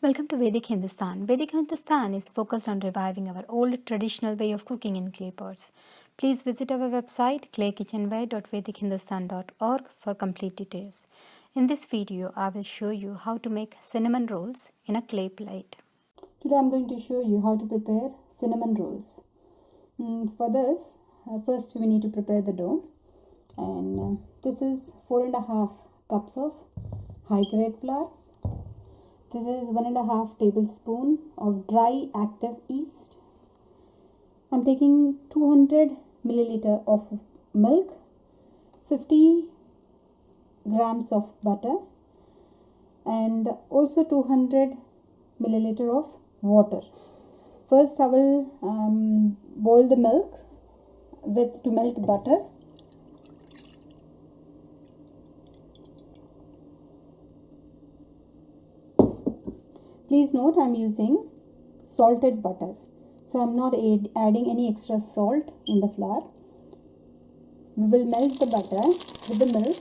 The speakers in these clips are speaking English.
Welcome to Vedic Hindustan. Vedic Hindustan is focused on reviving our old traditional way of cooking in clay pots. Please visit our website claykitchenware.vedichindustan.org for complete details. In this video, I will show you how to make cinnamon rolls in a clay plate. Today I am going to show you how to prepare cinnamon rolls. For this, first we need to prepare the dough, and this is 4.5 cups of high grade flour. This is 1.5 tablespoon of dry active yeast. I am taking 200 milliliter of milk, 50 grams of butter, and also 200 milliliter of water. First I will boil the milk to melt the butter. Please note I am using salted butter, so I am not adding any extra salt in the flour. We will melt the butter with the milk.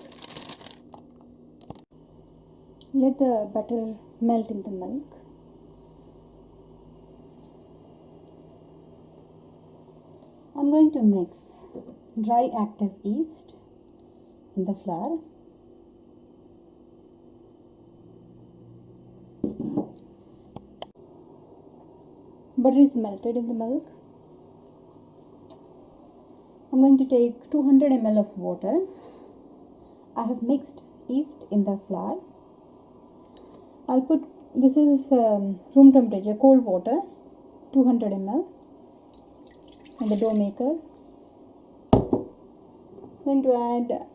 Let the butter melt in the milk. I am going to mix dry active yeast in the flour. Butter is melted in the milk. I am going to take 200 ml of water. I have mixed yeast in the flour. I'll put, this is room temperature cold water, 200 ml in the dough maker. I'm going to add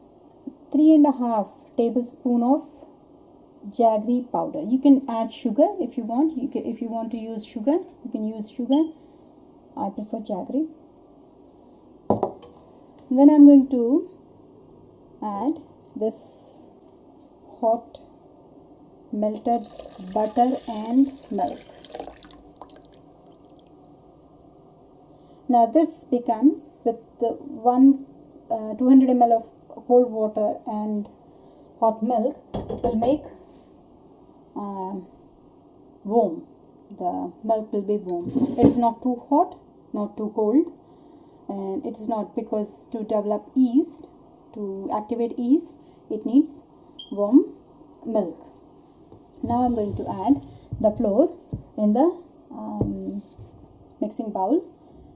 3.5 tablespoon of jaggery powder. You can add sugar if you want. If you want to use sugar, you can use sugar. I prefer jaggery. Then I'm going to add this hot melted butter and milk. Now this becomes, with the 200 ml of cold water and hot milk, will make warm. The milk will be warm. It is not too hot, not too cold, and it is not, because to develop yeast, to activate yeast, it needs warm milk. Now I am going to add the flour in the mixing bowl,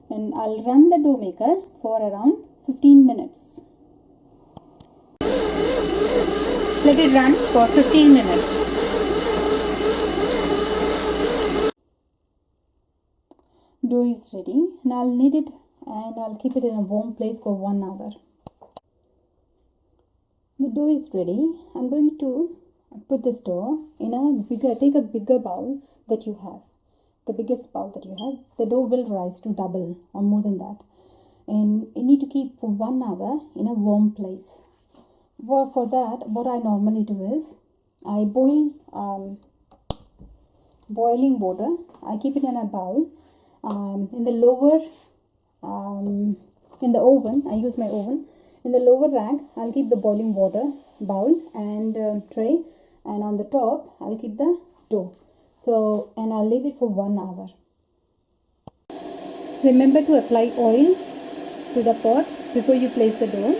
and I'll run the dough maker for around 15 minutes. Let it run for 15 minutes. Dough is ready. Now I'll knead it and I'll keep it in a warm place for 1 hour. The dough is ready. I'm going to put this dough in take a bigger bowl that you have. The biggest bowl that you have. The dough will rise to double or more than that. And you need to keep for 1 hour in a warm place. Well, for that, what I normally do is, I boil boiling water. I keep it in a bowl. In the lower, in the oven, I use my oven. In the lower rack, I'll keep the boiling water bowl and tray, and on the top, I'll keep the dough. So, and I'll leave it for 1 hour. Remember to apply oil to the pot before you place the dough.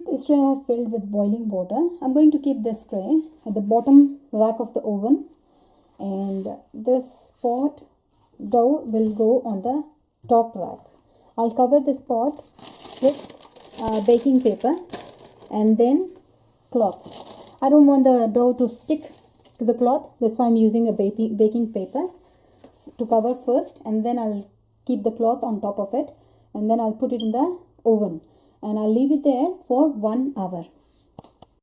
This tray I have filled with boiling water. I'm going to keep this tray at the bottom rack of the oven, and this pot dough will go on the top rack. I'll cover this pot with baking paper and then cloth. I don't want the dough to stick to the cloth, that's why I'm using a baking paper to cover first, and then I'll keep the cloth on top of it, and then I'll put it in the oven, and I'll leave it there for 1 hour.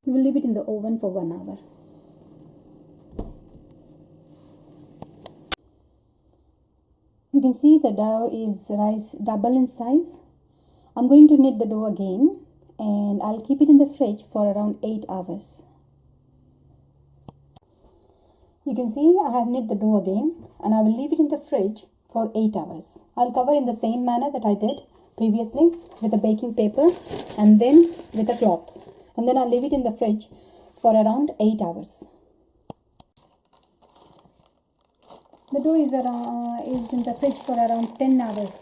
We will leave it in the oven for 1 hour. You can see the dough is double in size. I'm going to knead the dough again, and I'll keep it in the fridge for around 8 hours. You can see I have kneaded the dough again, and I will leave it in the fridge for 8 hours. I'll cover in the same manner that I did previously, with a baking paper and then with a cloth, and then I'll leave it in the fridge for around 8 hours. The dough is in the fridge for around 10 hours.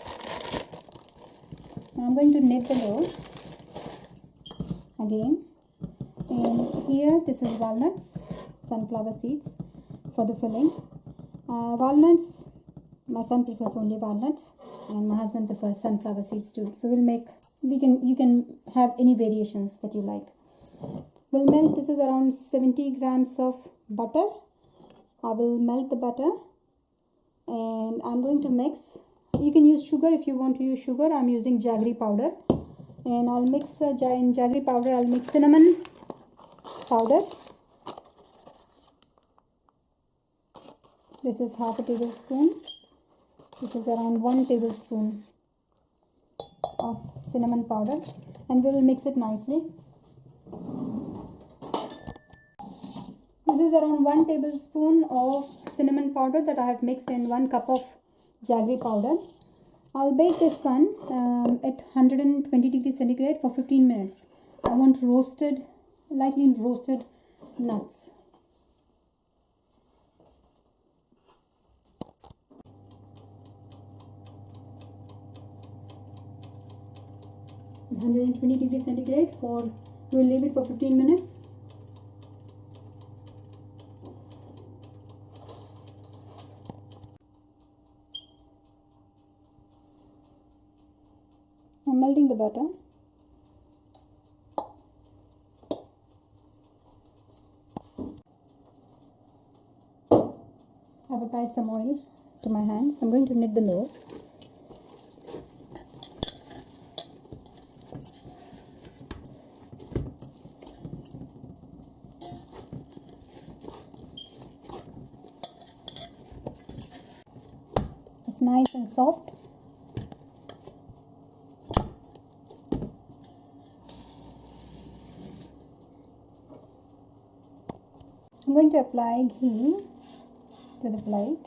Now I'm going to knead the dough again. And here this is walnuts, sunflower seeds for the filling. Walnuts, my son prefers only walnuts and my husband prefers sunflower seeds too. So you can have any variations that you like. We'll melt, this is around 70 grams of butter. I will melt the butter and I'm going to mix. You can use sugar if you want to use sugar. I'm using jaggery powder, and I'll mix in jaggery powder. I'll mix cinnamon powder. This is half a tablespoon. This is around 1 tablespoon of cinnamon powder, and we will mix it nicely. This is around 1 tablespoon of cinnamon powder that I have mixed in 1 cup of jaggery powder. I'll bake this one at 120 degrees centigrade for 15 minutes. I want lightly roasted nuts. At 120 degrees centigrade we'll leave it for 15 minutes. I'm melting the butter. I've applied some oil to my hands. I'm going to knead the dough. It's nice and soft. I'm going to apply ghee to the plate.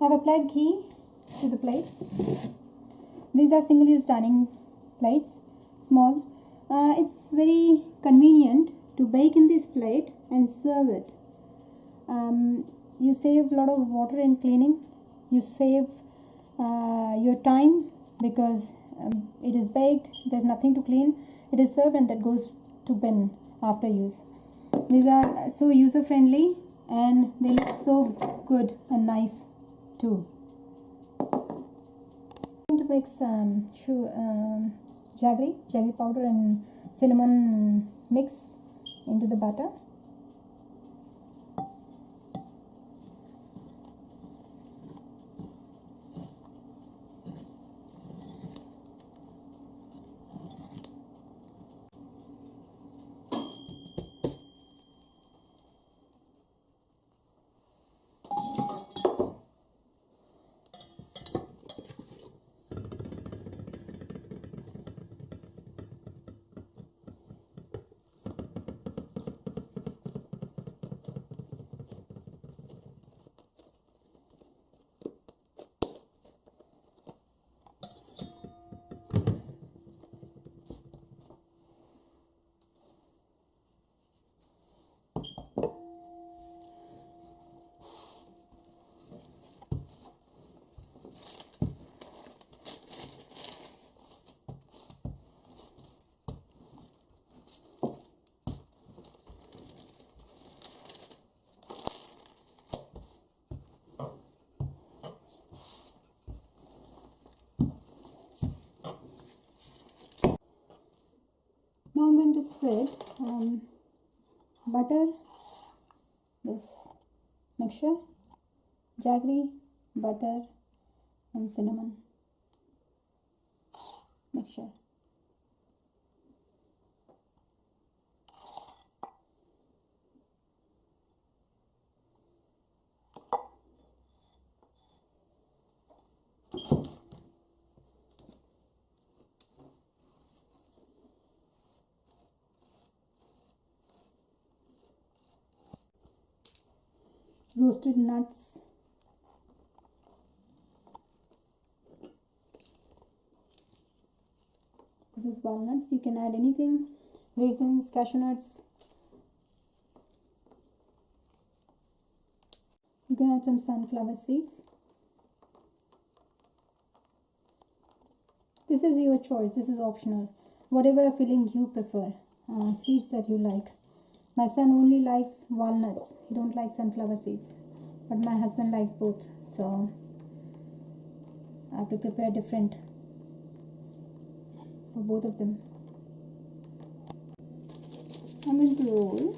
I've applied ghee to the plates. These are single-use dining plates, small. It's very convenient to bake in this plate and serve it. You save a lot of water in cleaning. You save your time because it is baked, there's nothing to clean, it is served and that goes to bin after use. These are so user friendly and they look so good and nice too. I'm going to mix jaggery powder and cinnamon mix into the batter. Now I'm going to spread butter, this mixture, jaggery, butter and cinnamon mixture. Roasted nuts, this is walnuts. You can add anything raisins, cashew nuts. You can add some sunflower seeds. This is your choice, this is optional. Whatever filling you prefer, seeds that you like. My son only likes walnuts, he don't like sunflower seeds. But my husband likes both, so I have to prepare different for both of them. I'm going to roll.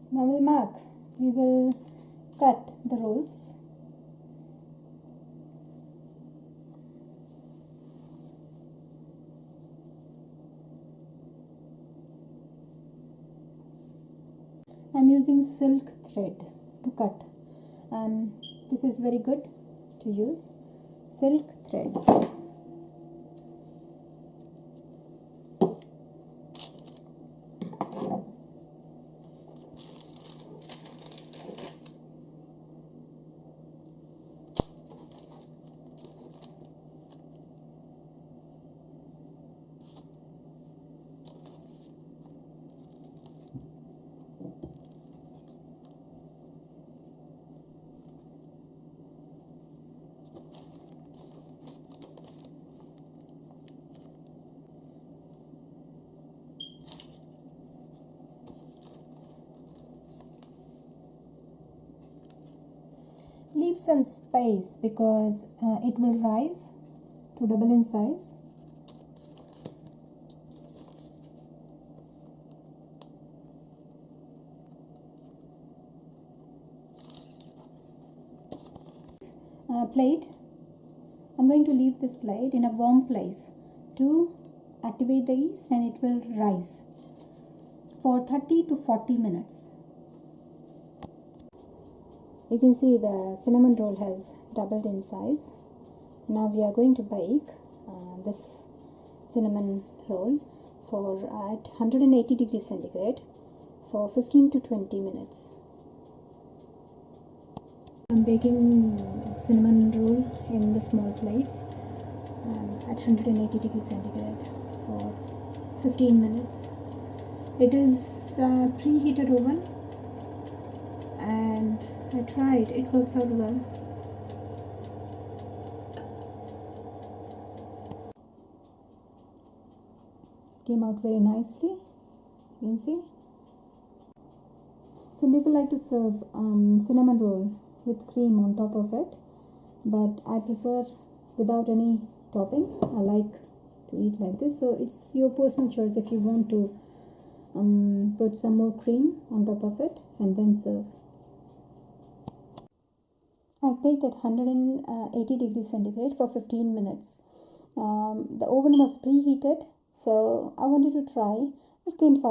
Now we'll mark. We will cut the rolls. I'm using silk thread to cut. This is very good to use. Silk thread. Leave some space because it will rise to double in size. Plate. I'm going to leave this plate in a warm place to activate the yeast, and it will rise for 30 to 40 minutes. You can see the cinnamon roll has doubled in size. Now we are going to bake this cinnamon roll for at 180 degrees centigrade for 15 to 20 minutes. I'm baking cinnamon roll in the small plates at 180 degrees centigrade for 15 minutes. It is a preheated oven, and I tried, it works out well. Came out very nicely, you can see. Some people like to serve cinnamon roll with cream on top of it, but I prefer without any topping. I like to eat like this, so it's your personal choice if you want to put some more cream on top of it and then serve. I've baked at 180 degrees centigrade for 15 minutes. The oven was preheated, so I wanted to try. It comes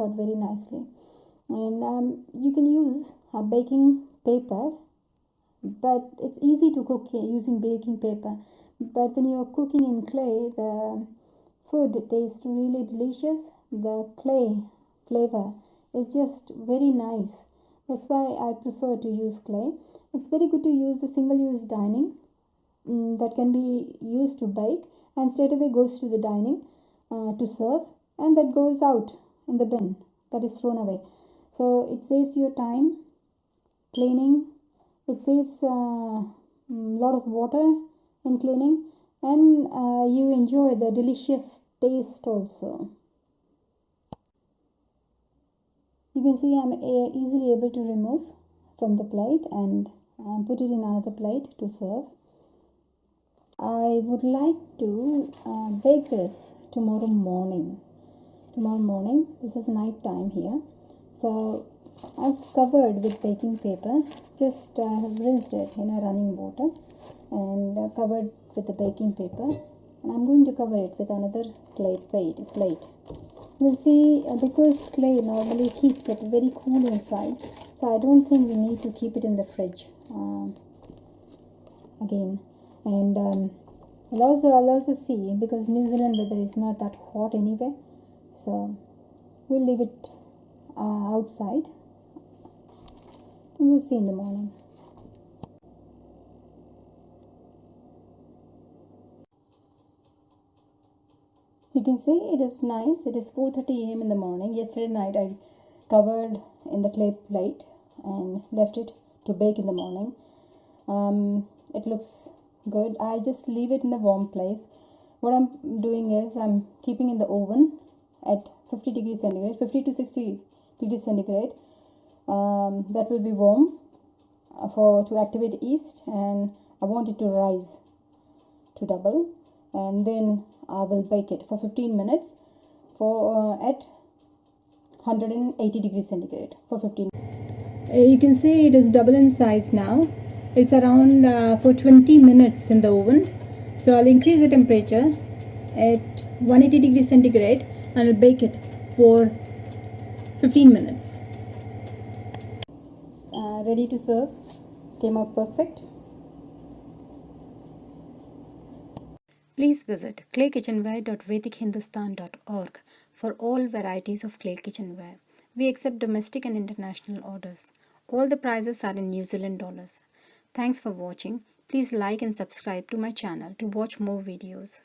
out very nicely, and you can use a baking paper, but it's easy to cook using baking paper. But when you're cooking in clay, the food tastes really delicious. The clay flavor is just very nice. That's why I prefer to use clay. It's very good to use a single-use dining that can be used to bake and straight away goes to the dining to serve. and that goes out in the bin, that is thrown away. So it saves your time cleaning, it saves a lot of water in cleaning, and you enjoy the delicious taste also. You can see I'm easily able to remove from the plate and put it in another plate to serve. I would like to bake this tomorrow morning. This is night time here, so I've covered with baking paper. Just have rinsed it in a running water and covered with the baking paper, and I'm going to cover it with another plate. We'll see, because clay normally keeps it very cool inside, so I don't think we need to keep it in the fridge again. And I'll also see, because New Zealand weather is not that hot anyway, so we'll leave it outside and we'll see in the morning. You can see it is nice. It is 4:30 a.m. in the morning. Yesterday night I covered in the clay plate and left it to bake in the morning. It looks good. I just leave it in the warm place. What I'm doing is I'm keeping in the oven at 50 degrees centigrade, 50 to 60 degrees centigrade. That will be warm to activate yeast, and I want it to rise to double, and then I will bake it for 15 minutes at 180 degrees centigrade for 15 minutes. You can see it is double in size now. It's around for 20 minutes in the oven. So I'll increase the temperature at 180 degrees centigrade and I'll bake it for 15 minutes. Ready to serve. It came out perfect. Please visit claykitchenware.vedichindustan.org for all varieties of clay kitchenware. We accept domestic and international orders. All the prices are in New Zealand dollars. Thanks for watching. Please like and subscribe to my channel to watch more videos.